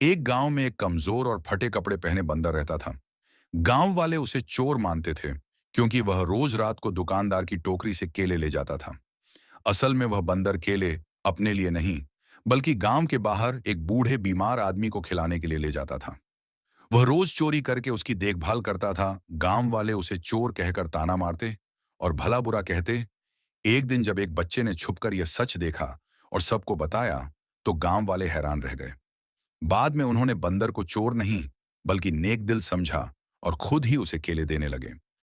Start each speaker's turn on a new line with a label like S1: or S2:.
S1: एक गांव में एक कमजोर और फटे कपड़े पहने बंदर रहता था। गांव वाले उसे चोर मानते थे, क्योंकि वह रोज रात को दुकानदार की टोकरी से केले ले जाता था। असल में वह बंदर केले अपने लिए नहीं, बल्कि गांव के बाहर एक बूढ़े बीमार आदमी को खिलाने के लिए ले जाता था। वह रोज चोरी करके उसकी देखभाल करता था। गांव वाले उसे चोर कहकर ताना मारते और भला बुरा कहते। एक दिन जब एक बच्चे ने छुपकर यह सच देखा और सबको बताया, तो गांव वाले हैरान रह गए। बाद में उन्होंने बंदर को चोर नहीं, बल्कि नेक दिल समझा और खुद ही उसे केले देने लगे।